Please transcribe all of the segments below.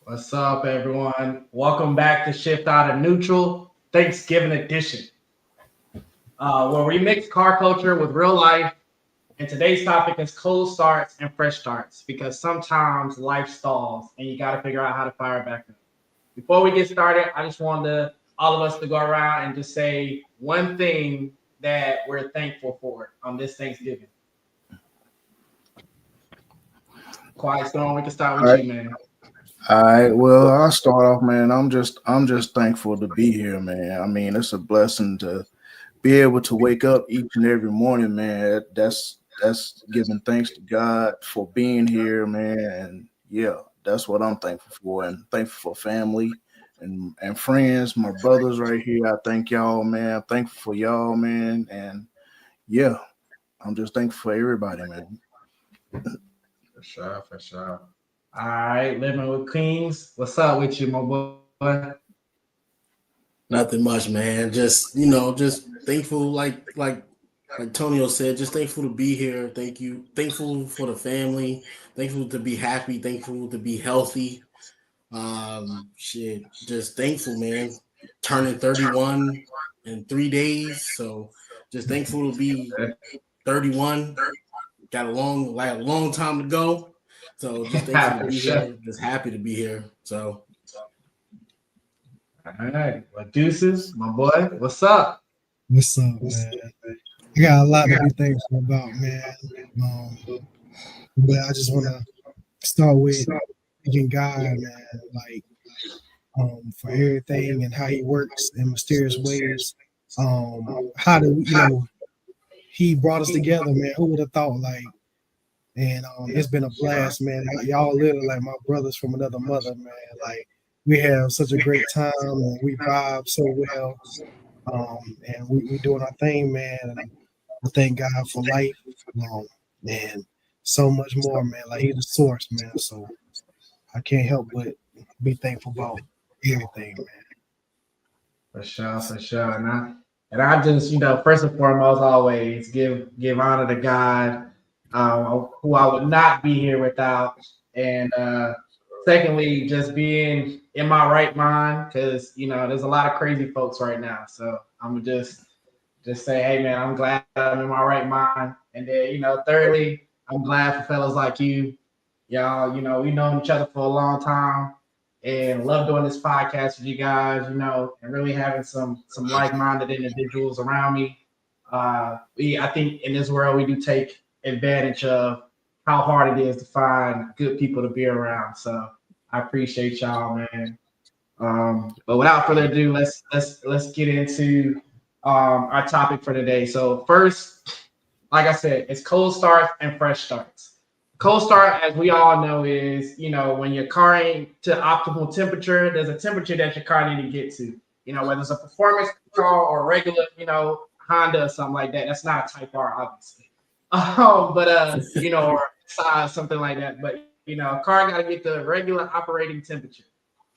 What's up, everyone? Welcome back to Shift Out of Neutral Thanksgiving edition, where we mix car culture with real life. And today's topic is cold starts and fresh starts because sometimes life stalls and you got to figure out how to fire back up. Before we get started, I just wanted all of us to go around and just say one thing that we're thankful for on this Thanksgiving. Quiet Storm, we can start All with right. you, man. All right. Well, I'll start off, man. I'm just thankful to be here, man. I mean, it's a blessing to be able to wake up each and every morning, man. That's giving thanks to God for being here, man. And yeah, that's what I'm thankful for. And thankful for family and friends, my brothers right here. I thank y'all, man. I'm thankful for y'all, man. And yeah, I'm just thankful for everybody, man. For sure, for sure. All right, living with Kings. What's up with you, my boy? Nothing much, man. Just thankful, like Antonio said, just thankful to be here. Thank you. Thankful for the family. Thankful to be happy. Thankful to be healthy. Just thankful, man. Turning 31 in 3 days. So just thankful to be 31. Got a long time to go. So just thankful to For be sure. here. Just happy to be here. So All right. Well, deuces, my boy. What's up? What's up, man? I got a lot to be thankful about, man. Um, but I just want to start with thanking God, man, like for everything and how He works in mysterious ways. How do He brought us together, man? Who would have thought, like? And it's been a blast, man. Y'all literally like my brothers from another mother, man. Like we have such a great time and we vibe so well. And we doing our thing, man. And I thank God for life, and so much more, man. Like He's the source, man. So I can't help but be thankful about everything, man. For sure, for sure. And I just, first and foremost, always give honor to God, who I would not be here without. And secondly, just being in my right mind, because there's a lot of crazy folks right now. So I'm gonna just say, hey man, I'm glad I'm in my right mind. And then, thirdly, I'm glad for fellas like you. Y'all, we known each other for a long time and love doing this podcast with you guys, and really having some like-minded individuals around me. I think in this world we do take advantage of how hard it is to find good people to be around. So I appreciate y'all, man. But without further ado, let's get into our topic for today. So first, like I said, it's cold starts and fresh starts. Cold start, as we all know, is when your car ain't to optimal temperature. There's a temperature that your car need to get to. Whether it's a performance car or regular, Honda or something like that. That's not a Type R, obviously. Or size something like that. But a car got to get the regular operating temperature.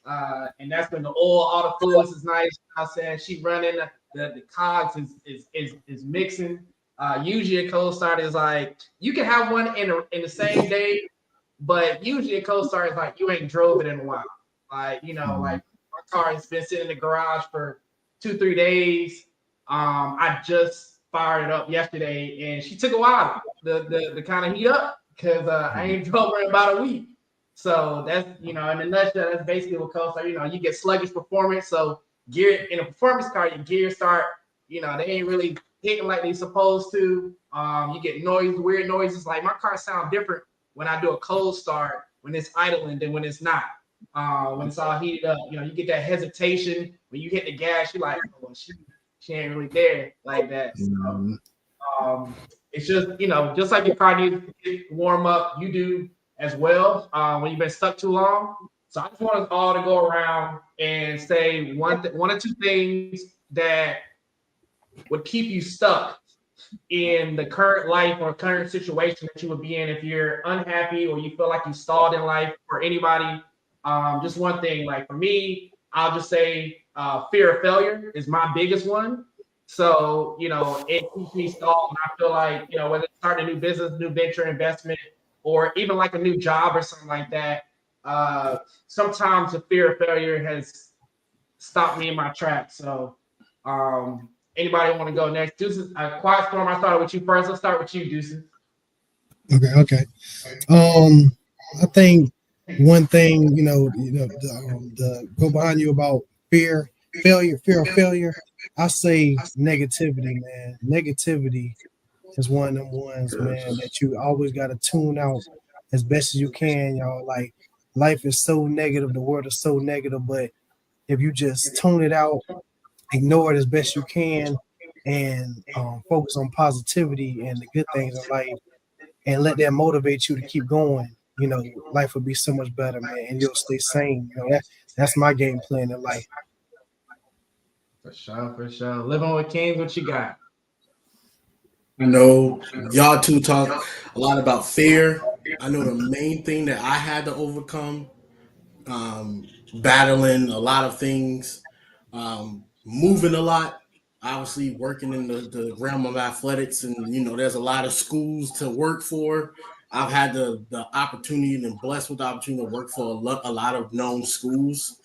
And that's when the oil, all the fluids is nice. I said she running the cogs is mixing. Usually a cold start is like you can have one in the same day, but usually a cold start is like you ain't drove it in a while. Like like my car has been sitting in the garage for 2-3 days. I just fired it up yesterday, and she took a while the kind of heat up because I ain't drove her in about a week. So that's in a nutshell, that's basically what cold start. You get sluggish performance. So gear in a performance car, your gears start, they ain't really hitting like they supposed to. You get noise, weird noises. Like my car sound different when I do a cold start when it's idling than when it's not. When it's all heated up, you get that hesitation when you hit the gas. You're like, oh, she ain't really there like that. So Mhm. um, it's just like your car needs to warm up, you do as well when you've been stuck too long. So I just want us all to go around and say one or two things that would keep you stuck in the current life or current situation that you would be in if you're unhappy or you feel like you stalled in life or anybody. Just one thing, like for me, I'll just say fear of failure is my biggest one. So, it keeps me stalled. And I feel like, whether it's starting a new business, new venture investment, or even like a new job or something like that, sometimes the fear of failure has stopped me in my tracks. So, anybody want to go next? Deuces, Quiet Storm. I started with you first. Let's start with you, Deuces. Okay. I think one thing, the go behind you about fear of failure. I say negativity, man. Negativity is one of them ones, man, that you always got to tune out as best as you can, y'all. Like life is so negative, the world is so negative, but if you just tune it out, ignore it as best you can, and focus on positivity and the good things in life, and let that motivate you to keep going, life will be so much better, man, and you'll stay sane. That's my game plan in life. For sure, for sure. Living with Kings, what you got? I know y'all two talk a lot about fear. I know the main thing that I had to overcome, battling a lot of things, moving a lot, obviously working in the realm of athletics, and there's a lot of schools to work for. I've had the opportunity and blessed with the opportunity to work for a lot of known schools.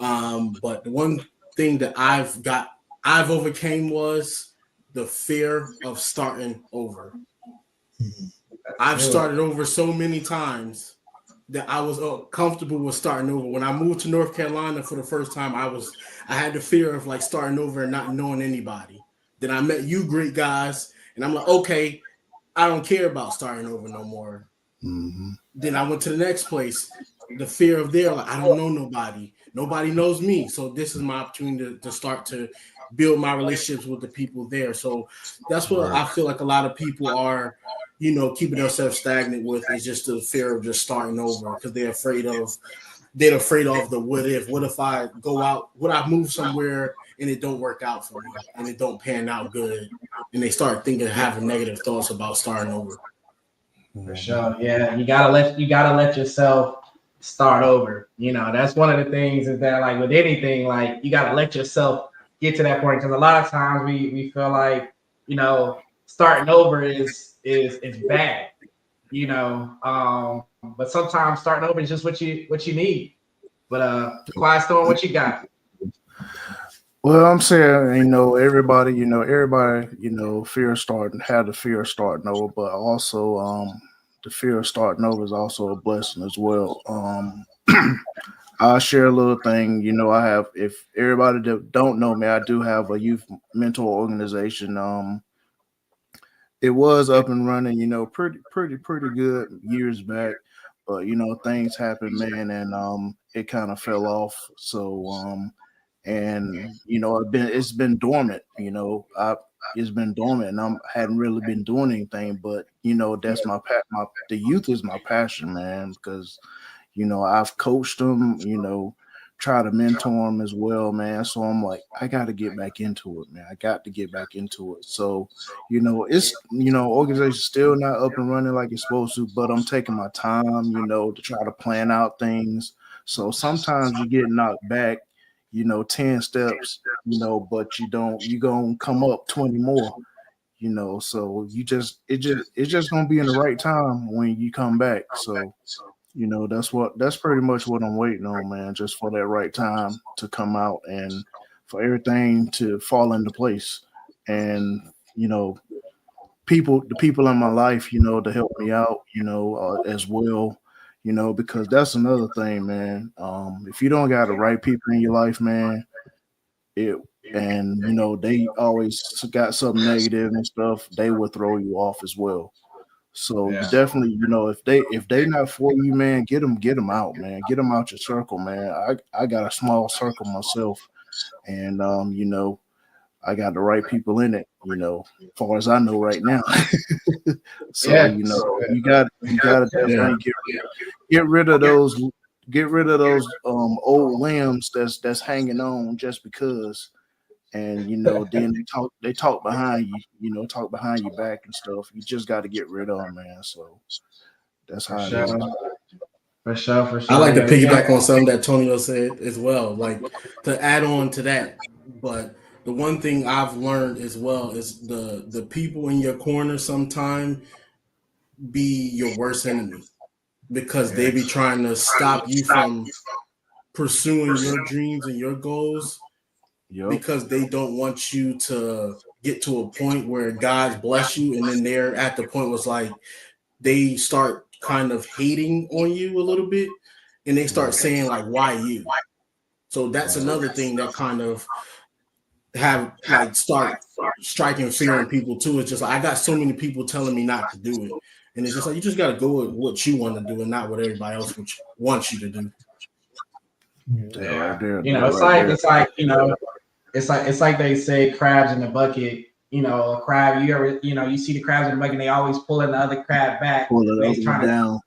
But the one thing that I've overcame was the fear of starting over. I've started over so many times that I was comfortable with starting over. When I moved to North Carolina for the first time, I had the fear of like starting over and not knowing anybody. Then I met you great guys, and I'm like, okay, I don't care about starting over no more. Mm-hmm. Then I went to the next place. The fear of there, like I don't know nobody. Nobody knows me. So this is my opportunity to start to build my relationships with the people there. So that's what I feel like a lot of people are, keeping themselves stagnant with, is just the fear of just starting over, because they're afraid of the what if. What if I go out? Would I move somewhere and it don't work out for me and it don't pan out good? And they start having negative thoughts about starting over. For sure. Yeah, you gotta let yourself start over. That's one of the things, is that like with anything, like you gotta let yourself get to that point, because a lot of times we feel like starting over is bad. But sometimes starting over is just what you need. But Quiet Storm, what you got? Well, I'm saying, everybody, fear of starting, had the fear of starting over, but also, the fear of starting over is also a blessing as well. I'll share a little thing. I have, if everybody that don't know me, I do have a youth mentor organization. It was up and running, pretty good years back, but things happened, man, and it kind of fell off. So, and it's been dormant. It's been dormant, and I hadn't really been doing anything. But that's the youth is my passion, man, because I've coached them, try to mentor them as well, man. So I'm like, I got to get back into it, man. I got to get back into it. So, it's, organization's still not up and running like it's supposed to, but I'm taking my time, to try to plan out things. So sometimes you get knocked back, 10 steps, but you're going to come up 20 more, so it's just going to be in the right time when you come back. So, that's pretty much what I'm waiting on, man, just for that right time to come out and for everything to fall into place. And, the people in my life, to help me out, as well, because that's another thing, man. If you don't got the right people in your life, man, they always got something negative and stuff, they will throw you off as well. So you definitely, if they not for you, man, get them out, man. Get them out your circle, man. I got a small circle myself, and I got the right people in it, as far as I know right now. So you got to definitely get rid of those old limbs that's hanging on just because. And then they talk behind you, talk behind your back and stuff. You just got to get rid of them, man. So that's how it is. For sure. I like to piggyback on something that Tonio said as well, like to add on to that. But the one thing I've learned as well is the people in your corner sometimes be your worst enemy. because they be trying to stop you from pursuing your dreams and your goals because they don't want you to get to a point where God's bless you, and then they're at the point was like they start kind of hating on you a little bit, and they start saying like, "Why you?" So that's another thing that kind of have like start striking fear in people too. It's just like I got so many people telling me not to do it, and it's just like you just got to go with what you want to do and not what everybody else wants you to do. Yeah, you know, it's like you know, it's like they say crabs in the bucket. You know, a crab. You ever, you know, you see the crabs in the bucket, and they always pulling the other crab back. They trying to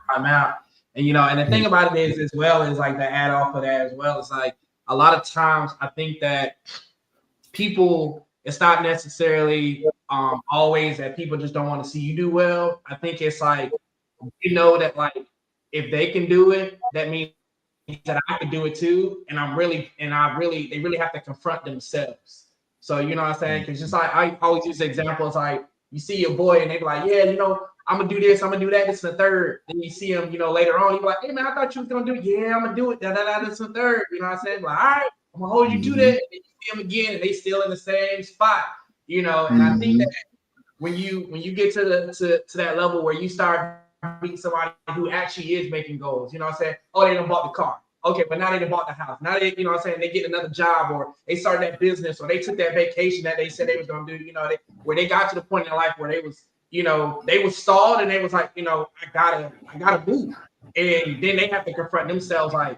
come out. And you know, and the thing about it is, as well, is like the add off of that as well. It's like a lot of times I think that people, it's not necessarily always that people just don't want to see you do well. I think it's like, you know, that like if they can do it, that means that I can do it too. And they really have to confront themselves. So, you know what I'm saying? Because just like I always use the examples like you see your boy and they be like, yeah, you know, I'm gonna do this, I'm gonna do that, this and the third. Then you see him, you know, later on, you be like, hey man, I thought you was gonna do it. Yeah, I'm gonna do it, this and the third. You know what I'm saying? Like, all right, I'm gonna hold you to that. And you see them again, and they still in the same spot, you know. And I think that when you get to that level where you start beating somebody who actually is making goals, you know what I'm saying? Oh, they done bought the car. Okay, but now they done bought the house. Now they, you know what I'm saying, they get another job or they started that business or they took that vacation that they said they was gonna do, you know, where they got to the point in their life where they was, you know, they was stalled and they was like, you know, I gotta move. And then they have to confront themselves like,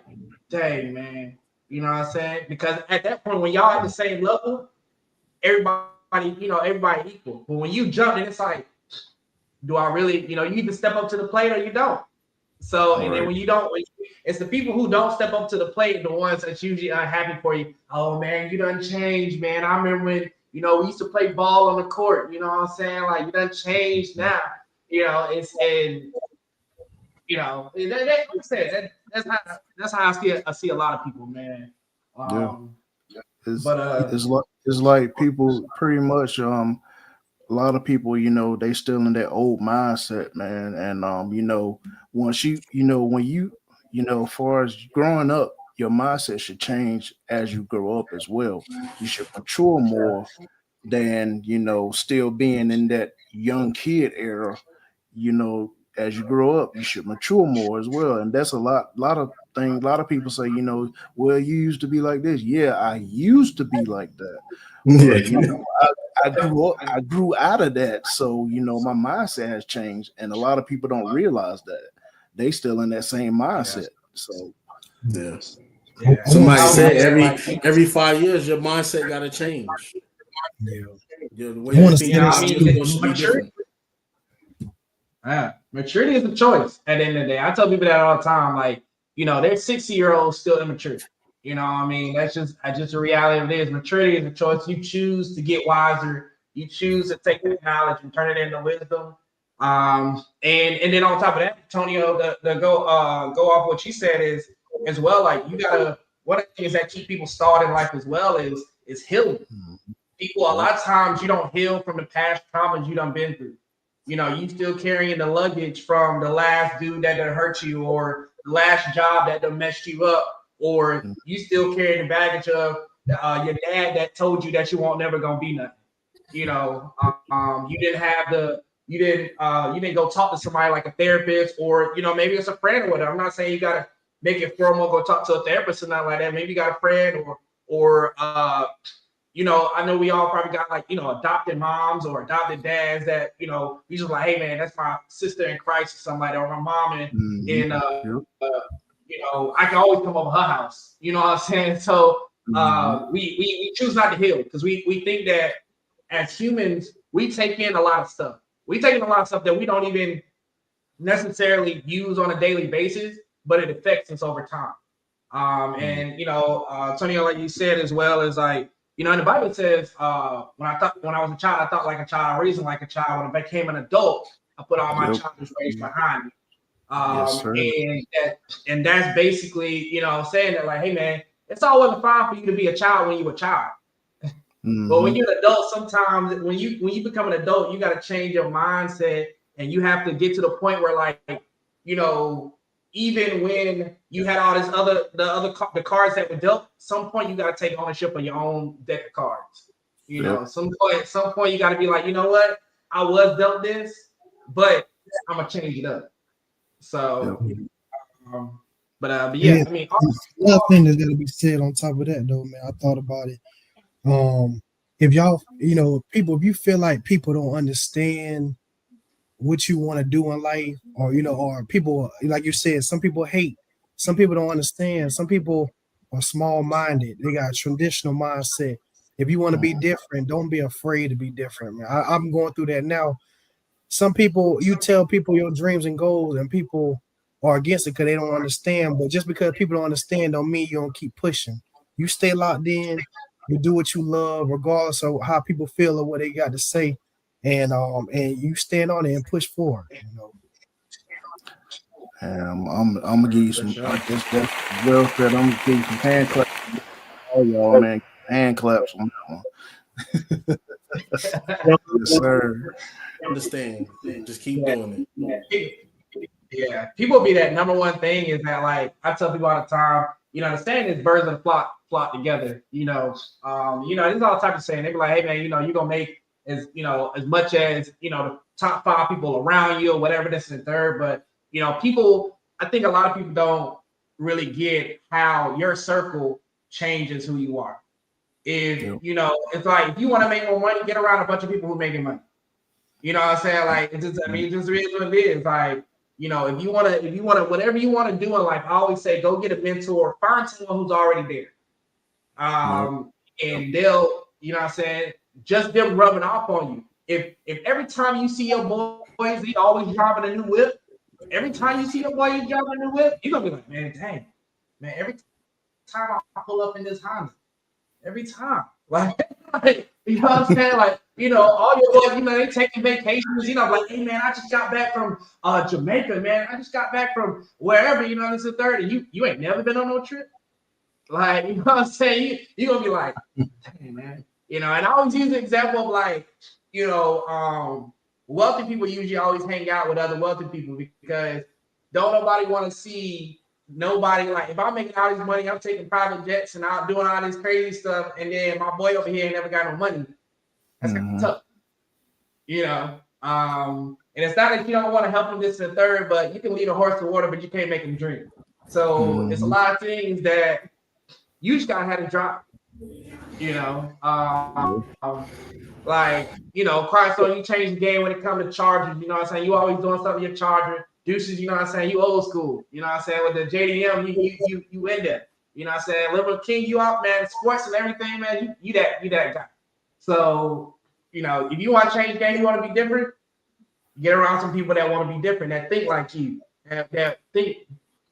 dang, man, you know what I'm saying? Because at that point, when y'all at the same level, everybody equal. But when you jump, and it's like, do I really, you know, you either step up to the plate or you don't. So, and then when you don't, it's the people who don't step up to the plate, the ones that's usually unhappy for you. Oh man, you done changed, man. I remember when, you know, we used to play ball on the court, you know what I'm saying? Like, you done changed now, you know, and you know, like I said, that's how I see a lot of people, man. It's like people pretty much a lot of people, you know, they still in that old mindset, man. And you know, once you know, when you know, as far as growing up, your mindset should change as you grow up as well. You should mature more than, you know, still being in that young kid era. You know, as you grow up, you should mature more as well. And that's a lot of things. A lot of people say, you know, well, you used to be like this. Yeah, I used to be like that. But, you know, I grew out of that. So, you know, my mindset has changed. And a lot of people don't realize that. They still in that same mindset. So somebody said every 5 years your mindset gotta change. The way you think maturity. Maturity is a choice at the end of the day. I tell people that all the time, like, you know, they're 60-year-olds still immature. You know what I mean? That's just a reality of it is. Maturity is a choice. You choose to get wiser. You choose to take that knowledge and turn it into wisdom. And then on top of that, Antonio, the go off what you said is as well, like you gotta, one of the things that keep people stalled in life as well is healing. People, a lot of times you don't heal from the past traumas you done been through. You know, you still carrying the luggage from the last dude that done hurt you or the last job that done messed you up. Or you still carrying the baggage of your dad that told you that you won't never gonna be nothing. You know, you didn't go talk to somebody like a therapist, or you know, maybe it's a friend or whatever. I'm not saying you gotta make it formal, go talk to a therapist or nothing like that. Maybe you got a friend or you know, I know we all probably got like, you know, adopted moms or adopted dads that, you know, we just like, hey man, that's my sister in Christ or somebody, or my mom in you know, I can always come over her house. You know what I'm saying? So we choose not to heal because we think that as humans, we take in a lot of stuff. We take in a lot of stuff that we don't even necessarily use on a daily basis, but it affects us over time. And you know, Antonio, like you said as well, is like, you know, in the Bible it says, when I was a child, I thought like a child, I reasoned like a child. When I became an adult, I put all my childish ways behind me. And that's basically, you know, saying that like, hey man, it's all well and fine for you to be a child when you were a child. But when you're an adult, sometimes when you become an adult, you got to change your mindset, and you have to get to the point where like you know, even when you had all this the cards that were dealt, some point you got to take ownership of your own deck of cards. You know, some point you got to be like, you know what, I was dealt this, but I'm gonna change it up. So, but yeah, I mean, another thing that's got to be said on top of that, though, man. I thought about it. If y'all, people, if you feel like people don't understand what you want to do in life, or or people, like you said, some people hate, some people don't understand, some people are small-minded, they got a traditional mindset. If you want to be different, don't be afraid to be different, man. I'm going through that now. Some people, you tell people your dreams and goals, and people are against it because they don't understand. But just because people don't understand don't mean you don't keep pushing. You stay locked in, you do what you love, regardless of how people feel or what they got to say, and you stand on it and push forward. I'm gonna give you some. I guess that's well said. I'm gonna give you some hand claps. Oh y'all, man, hand claps on that one. Yes, sir. Understand. Just keep doing it. Yeah, people be that number one thing is that, like, I tell people all the time, the saying is birds of the flock together. There's all types of saying. They be like, hey man, you're gonna make as much as the top 5 people around you or whatever, this and third. But people, I think a lot of people don't really get how your circle changes who you are. It's like, if you want to make more money, get around a bunch of people who are making money. You know what I'm saying? Like, it just is what it is. Like, if you want to, whatever you want to do in life, I always say, go get a mentor, find someone who's already there. And they'll, what I'm saying, just them rubbing off on you. If every time you see your boys, he always driving a new whip. Every time you see your boy, he's driving a new whip, you're gonna be like, man, dang, man, every time I pull up in this Honda, every time, like you know what I'm saying? Like, all your boys, they taking vacations, like, hey man, I just got back from Jamaica, man. I just got back from wherever, this is 30. You ain't never been on no trip. Like, you know what I'm saying? You're gonna be like, dang, man. And I always use the example of, like, wealthy people usually always hang out with other wealthy people because don't nobody want to see nobody, like, if I'm making all this money, I'm taking private jets and I'm doing all this crazy stuff, and then my boy over here ain't never got no money. That's kind of tough. And it's not that you don't want to help him this and the third, but you can lead a horse to water, but you can't make him drink. So it's a lot of things that you just gotta have to drop. Like, Christ, you change the game when it comes to chargers. You know what I'm saying? You always doing something with your charger. Deuces, you know what I'm saying? You old school. You know what I'm saying? With the JDM, you in there. You know what I'm saying? Liberal King, you out, man. Sports and everything, man. You that guy. So, if you want to change the game, you want to be different, get around some people that want to be different, that think like you, that think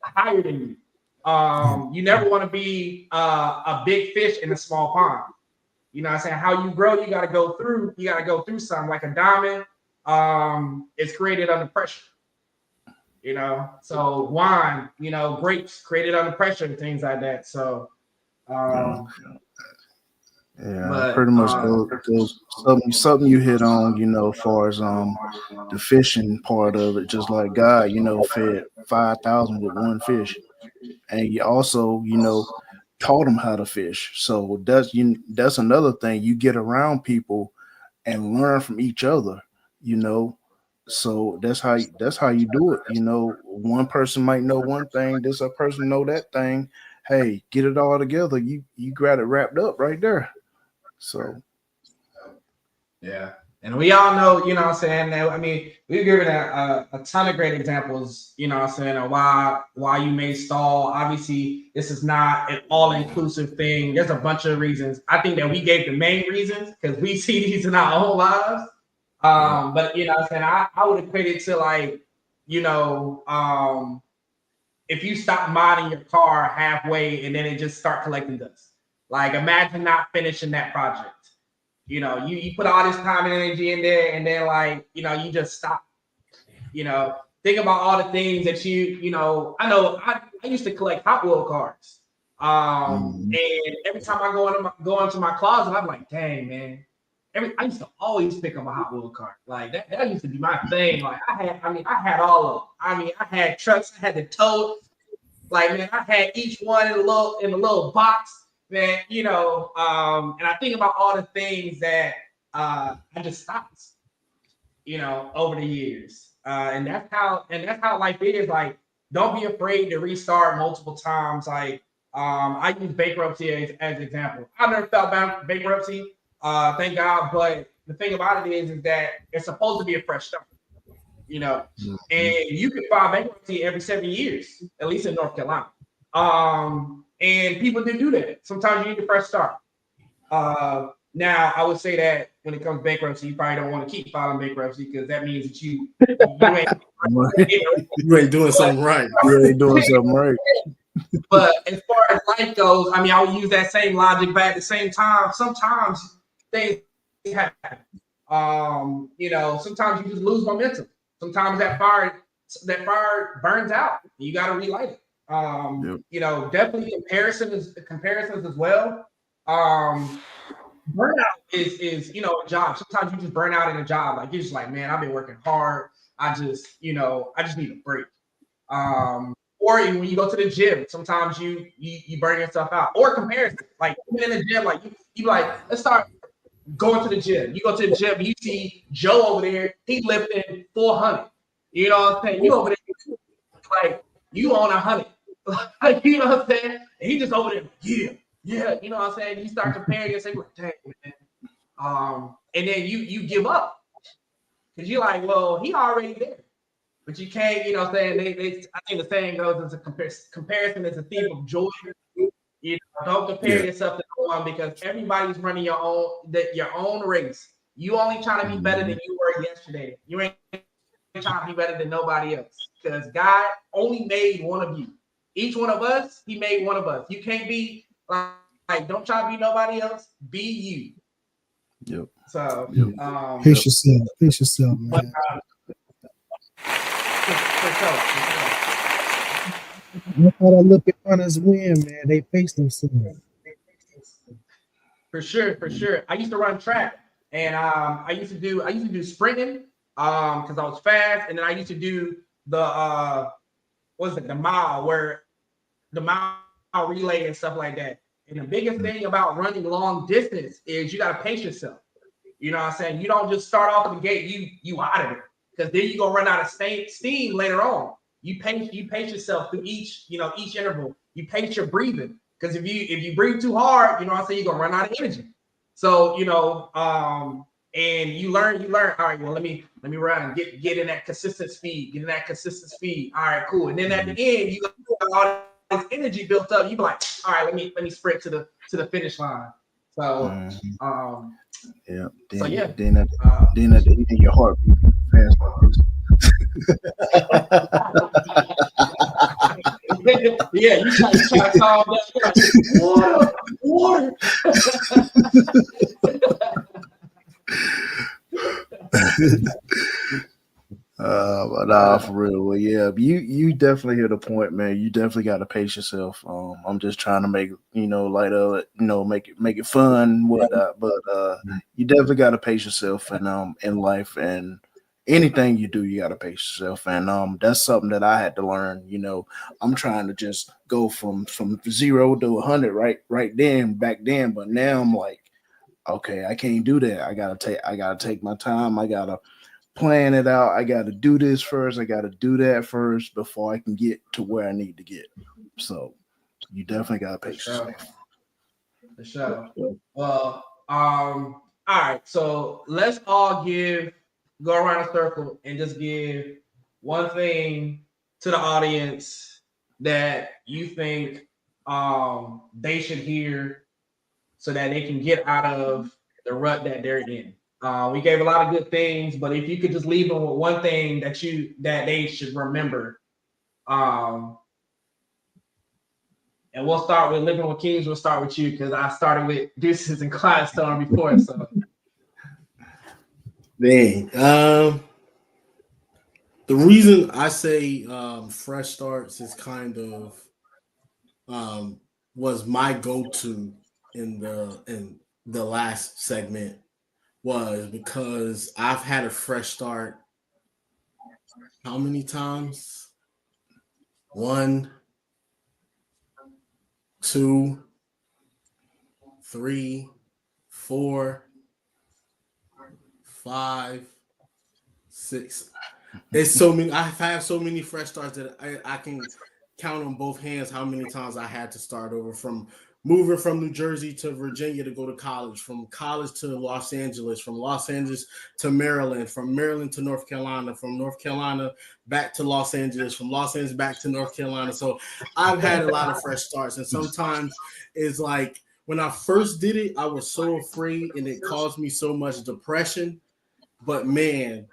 higher than you. You never want to be a big fish in a small pond. You know what I'm saying? How you grow, you got to go through something. Like a diamond, it's created under pressure. So wine, grapes created under pressure and things like that. So, pretty much goes something you hit on, as far as the fishing part of it. Just like God, fed 5,000 with one fish, and you also, taught them how to fish. So that's another thing. You get around people and learn from each other. So that's how you do it. One person might know one thing, this other person know that thing. Hey, get it all together. You got it wrapped up right there. So yeah. And we all know, what I'm saying, that, I mean, we've given a ton of great examples, what I'm saying, of why you may stall. Obviously, this is not an all-inclusive thing. There's a bunch of reasons. I think that we gave the main reasons because we see these in our own lives. But what I'm saying, I would equate it to, like, if you stop modding your car halfway and then it just start collecting dust. Like, imagine not finishing that project. You put all this time and energy in there, and then, like, you just stop. Think about all the things that I know I used to collect Hot Wheel cars. And every time I go into my closet, I'm like, dang, man, I used to always pick up a Hot Wheel cart. Like that used to be my thing. Like I had all of them. I mean, I had trucks, I had the tote. Like, man, I had each one in a little box, man, and I think about all the things that I just stopped, over the years. And that's how life is. Like, don't be afraid to restart multiple times. Like, I use bankruptcy as an example. I've never felt bankruptcy, thank God. But the thing about it is that it's supposed to be a fresh start, and you can file bankruptcy every 7 years, at least in North Carolina. And people didn't do that. Sometimes you need a fresh start. Now, I would say that when it comes to bankruptcy, you probably don't want to keep filing bankruptcy because that means that you ain't doing something right. You ain't doing something right. But as far as life goes, I mean, I would use that same logic, but at the same time, sometimes things happen. Sometimes you just lose momentum. Sometimes that fire burns out. You got to relight it. Definitely comparisons as well. Burnout is a job. Sometimes you just burn out in a job. Like you're just like, man, I've been working hard. I just need a break. Or when you go to the gym, sometimes you burn yourself out. Or comparison, like in the gym, like you like, let's start going to the gym. You go to the gym, you see Joe over there, he lifting 400. You know what I'm saying? You over there, like you on 100. Like, you know what I'm saying? And he just over there, yeah. You know what I'm saying? You start comparing yourself, like, dang, man. And then you give up because you're like, well, he already there. But you can't, you know what I'm saying? I think the saying goes, it's a comparison is a thief of joy. Don't compare yourself to no one because everybody's running your own race. You only trying to be better than you were yesterday. You ain't trying to be better than nobody else because God only made one of you. Each one of us, he made one of us. You can't be like don't try to be nobody else. Be you. Yep. So Pace yourself, man. That's how I look at runners win, man. They face themselves. For sure. I used to run track, and I used to do sprinting because I was fast, and then I used to do the mile relay and stuff like that. And the biggest thing about running long distance is you got to pace yourself. You know what I'm saying? You don't just start off the gate, you out of it, because then you're gonna run out of steam later on. You pace yourself through each interval. You pace your breathing. Because if you breathe too hard, you know what I'm saying, you're gonna run out of energy. So, and you learn, all right, well, let me run, get in that consistent speed, All right, cool. And then at the end, you got all this energy built up. You be like, all right, let me sprint to the finish line. So yeah. So yeah. Then at the end, your heart beats fast. Yeah, you try to calm down. Water. But nah, for real. Well, yeah, you definitely hit a point, man. You definitely got to pace yourself. I'm just trying to make light of it, make it fun, whatnot. But you definitely got to pace yourself, and in life and anything you do, you got to pace yourself, and that's something that I had to learn. I'm trying to just go from 0 to 100 right then back then, but now I'm like, okay, I can't do that. I gotta take my time. I gotta plan it out. I got to do this first. I got to do that first before I can get to where I need to get. So you definitely got to pace yourself. For sure. Well, all right. So let's all go around a circle and just give one thing to the audience that you think they should hear so that they can get out of the rut that they're in. We gave a lot of good things, but if you could just leave them with one thing that they should remember, and we'll start with Living with Kings. We'll start with you because I started with Deuces and Clyde Storm before. So, man, the reason I say fresh starts is kind of was my go-to in the last segment. was because I've had a fresh start how many times? 1, 2, 3, 4, 5, 6. It's so many. I've had so many fresh starts that I can count on both hands how many times I had to start over, from moving from New Jersey to Virginia to go to college, from college to Los Angeles, from Los Angeles to Maryland, from Maryland to North Carolina, from North Carolina back to Los Angeles, from Los Angeles back to North Carolina. So I've had a lot of fresh starts. And sometimes it's like when I first did it, I was so afraid and it caused me so much depression. But man,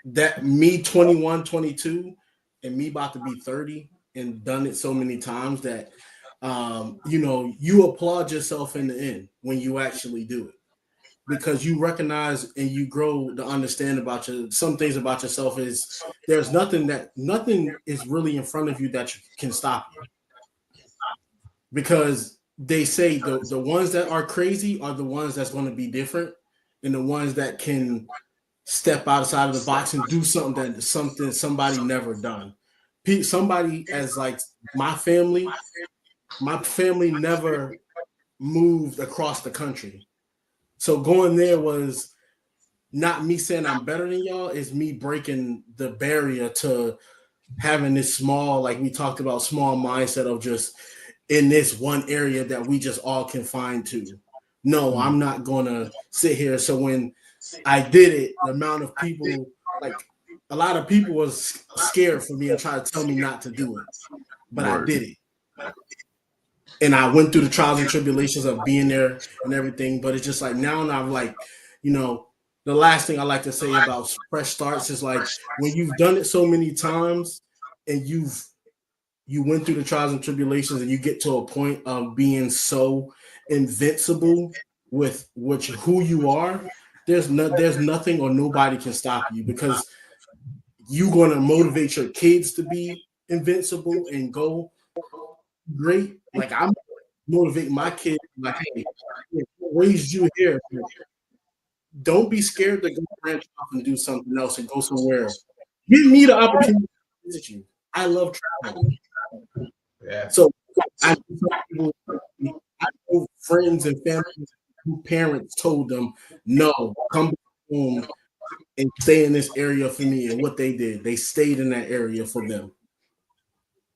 that me 21, 22, and me about to be 30 and done it so many times that you applaud yourself in the end when you actually do it, because you recognize and you grow to understand about some things about yourself. Is there's nothing is really in front of you that can stop you, because they say the ones that are crazy are the ones that's going to be different, and the ones that can step outside of the box and do something somebody never done. Somebody as like my family never moved across the country. So going there was not me saying I'm better than y'all, it's me breaking the barrier to having this small, like we talked about, small mindset of just in this one area that we just all confined to. No, I'm not gonna sit here. So when I did it, the amount of people, like a lot of people was scared for me and tried to tell me not to do it, but I did it. And I went through the trials and tribulations of being there and everything. But it's just like now I'm like, the last thing I like to say about fresh starts is like when you've done it so many times and you went through the trials and tribulations and you get to a point of being so invincible with who you are, there's nothing or nobody can stop you, because you're going to motivate your kids to be invincible and go great. Like I'm motivate my kids, like, hey, raised you here. Don't be scared to go branch off and do something else and go somewhere. Give me the opportunity to visit you. I love traveling. Yeah. So I know friends and family whose parents told them, no, come back home and stay in this area for me. And what they did, they stayed in that area for them.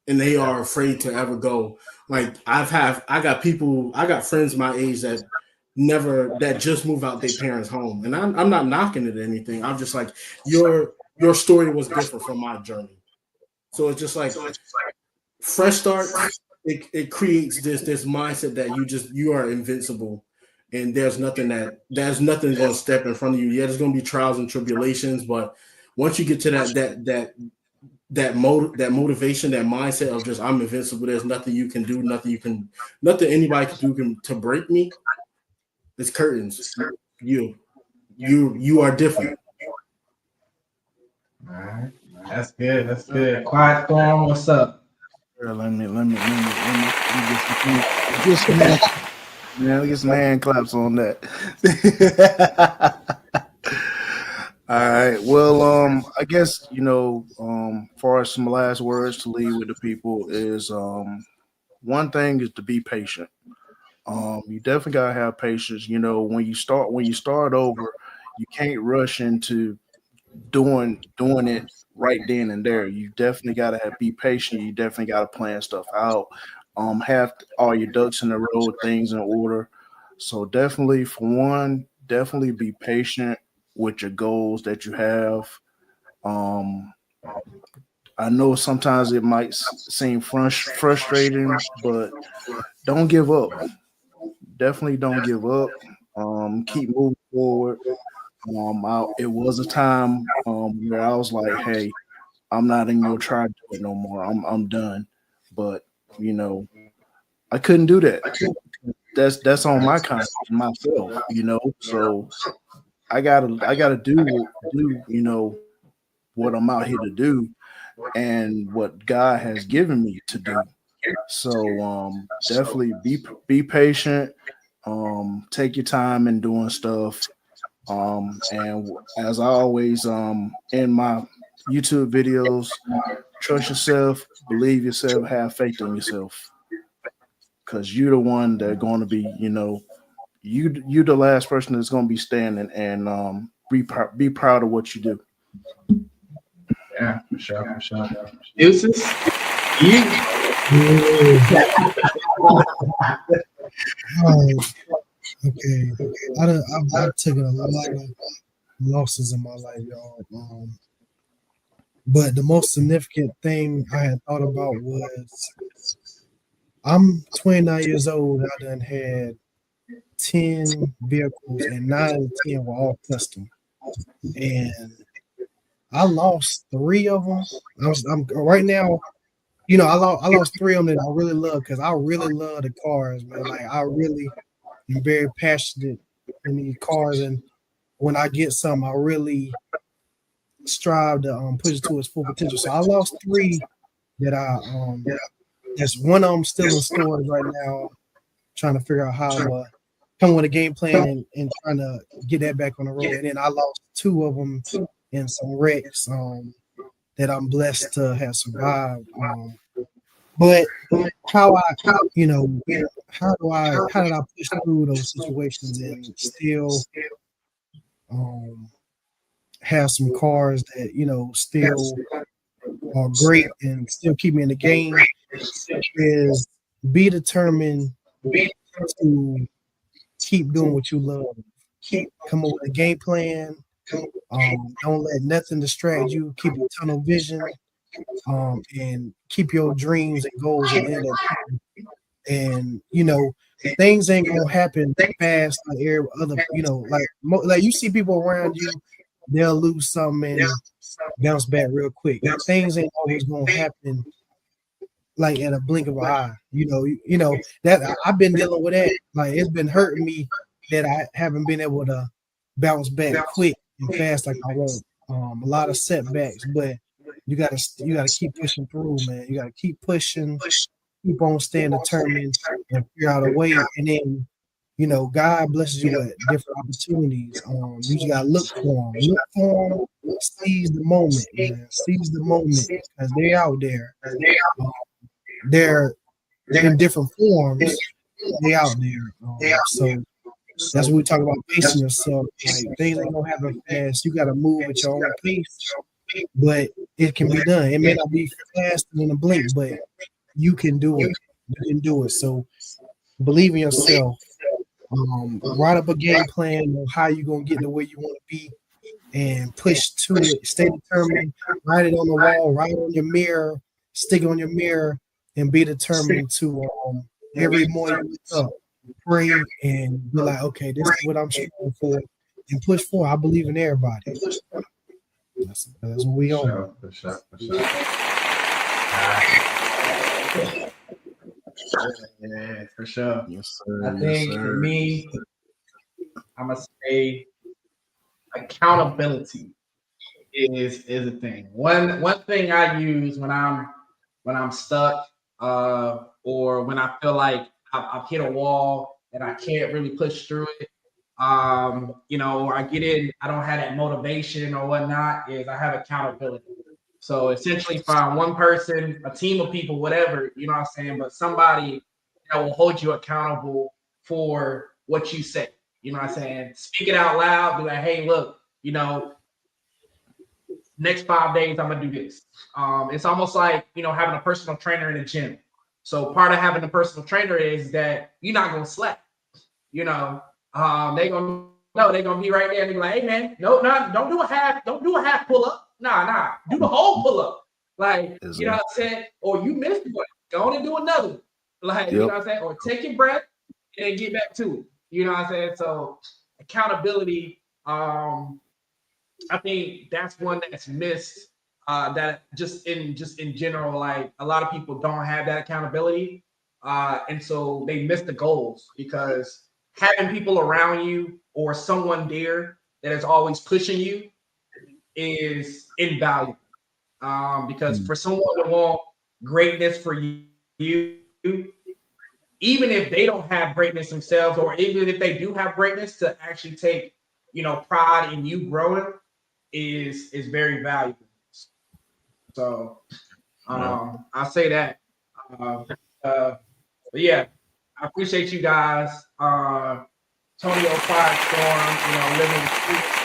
And they are afraid to ever go. Like I got friends my age that just move out their parents' home. And I'm not knocking it or anything. I'm just like, your story was different from my journey. So it's just like fresh start. It creates this mindset that you are invincible, and there's nothing going to step in front of you. Yeah, there's going to be trials and tribulations, but once you get to that motivation, that mindset of just I'm invincible, there's nothing you can do, nothing anybody can do to break me. It's curtains. You are different. All right. That's good. That's good. Quiet Storm, what's up? Let me get some hand claps on that. All right. Well, I guess far as some last words to leave with the people is one thing is to be patient. You definitely gotta have patience. When you start over, you can't rush into doing it right then and there. You definitely gotta be patient. You definitely gotta plan stuff out. Have all your ducks in a row, things in order. So definitely, for one, definitely be patient with your goals that you have. I know sometimes it might seem frustrating, but don't give up. Definitely don't give up. Keep moving forward. It was a time where I was like, "Hey, I'm not even gonna try to do it no more. I'm done." But I couldn't do that. That's on my conscience, myself. So I gotta do what I'm out here to do and what God has given me to do. So definitely be patient. take your time in doing stuff. And as I always in my YouTube videos, trust yourself, believe yourself, have faith in yourself. Because you're the one that's going to be, you the last person that's going to be standing, and be proud of what you do. Yeah, for sure. Deuces, you. Okay. I've taken a lot of losses in my life, y'all. But the most significant thing I had thought about was I'm 29 years old. I done had 10 vehicles, and 9 of the 10 were all custom. And I lost 3 of them. I'm right now. I lost 3 of them that I really love because I really love the cars, man. Like I really am very passionate in these cars, and when I get some, I really strive to push it to its full potential. So I lost 3 that there's one of them still in stores right now, trying to figure out how to come with a game plan and trying to get that back on the road. And then I lost 2 of them in some wrecks that I'm blessed to have survived. But how did I push through those situations and still have some cars that still are great and still keep me in the game? Is be determined to keep doing what you love. Come up with a game plan. Don't let nothing distract you. Keep your tunnel vision. And keep your dreams and goals at the end of the day. And things ain't gonna happen fast like every other. Like you see people around you, they'll lose something and bounce back real quick. Things ain't always gonna happen like at a blink of an eye. That I've been dealing with that. Like it's been hurting me that I haven't been able to bounce back quick and fast like I want. A lot of setbacks, but you gotta keep pushing through, man. You gotta keep pushing, keep on staying determined, and figure out a way. And then, God blesses you with different opportunities. You just gotta look for them. Seize the moment, man. Seize the moment because they're out there. They're in different forms. They out there. So that's what we talk about, pacing yourself. Like things ain't gonna happen fast. You gotta move at your own pace. But it can be done. It may not be faster than a blink, but you can do it. You can do it. So believe in yourself. Write up a game plan on how you're gonna get to where you want to be and push to it. Stay determined. Write it on the wall, write it on your mirror, stick it on your mirror, and be determined to every morning wake up, pray, and be like, okay, this is what I'm striving for, and push forward. I believe in everybody. That's what we on. For sure. Yeah, for sure. Yes, sir. I think for me, I'm gonna say accountability is a thing. One thing I use when I'm stuck, or when I feel like I've hit a wall and I can't really push through it. Or I get in, I don't have that motivation or whatnot, is I have accountability. So essentially find one person, a team of people, whatever, you know what I'm saying, but somebody that will hold you accountable for what you say. You know what I'm saying? Speak it out loud, be like, hey, look, next 5 days I'm gonna do this. It's almost like having a personal trainer in a gym. So part of having a personal trainer is that you're not gonna slack. They're gonna be right there and be like, hey man, don't do a half pull up. Nah, do the whole pull up. Like, you know what I'm saying? Or you missed one, go on and do another one. Like, you know what I'm saying? Or take your breath and get back to it. You know what I'm saying? So accountability, I think that's one that's missed. That just in general, like a lot of people don't have that accountability, and so they miss the goals because having people around you or someone there that is always pushing you is invaluable. Because for someone to want greatness for you, even if they don't have greatness themselves, or even if they do have greatness, to actually take, pride in you growing is very valuable. So I say that. But yeah, I appreciate you guys. Tonio Firestorm, living the streets.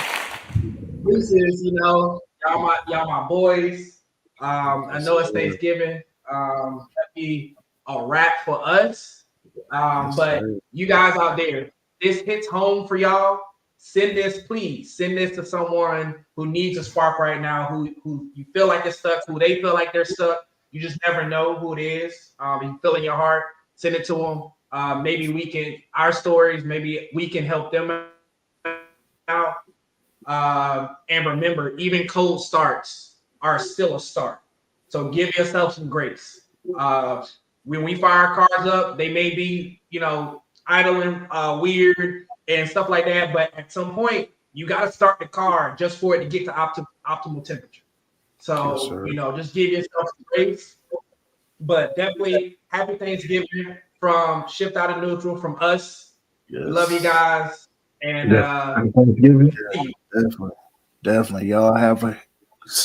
Reese's, y'all my boys. I know it's Thanksgiving. That'd be a wrap for us. But you guys out there, this hits home for y'all. Please send this to someone who needs a spark right now, who you feel like they're stuck, who they feel like they're stuck. You just never know who it is. You feel in your heart, send it to them. Maybe our stories, maybe we can help them out. And remember, even cold starts are still a start. So give yourself some grace. When we fire cars up, they may be, idling weird and stuff like that. But at some point, you got to start the car just for it to get to optimal temperature. So, just give yourself some grace. But definitely happy Thanksgiving from Shift Out of Neutral, from us. Yes. Love you guys. And Thanksgiving. Definitely. Y'all have a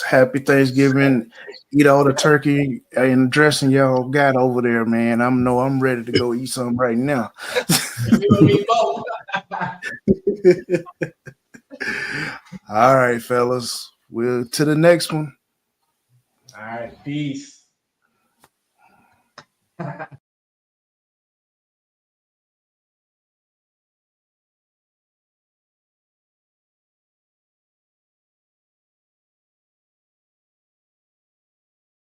happy Thanksgiving. Eat all the turkey and dressing y'all got over there, man. I'm ready to go eat some right now. All right, fellas. We'll to the next one. All right, peace.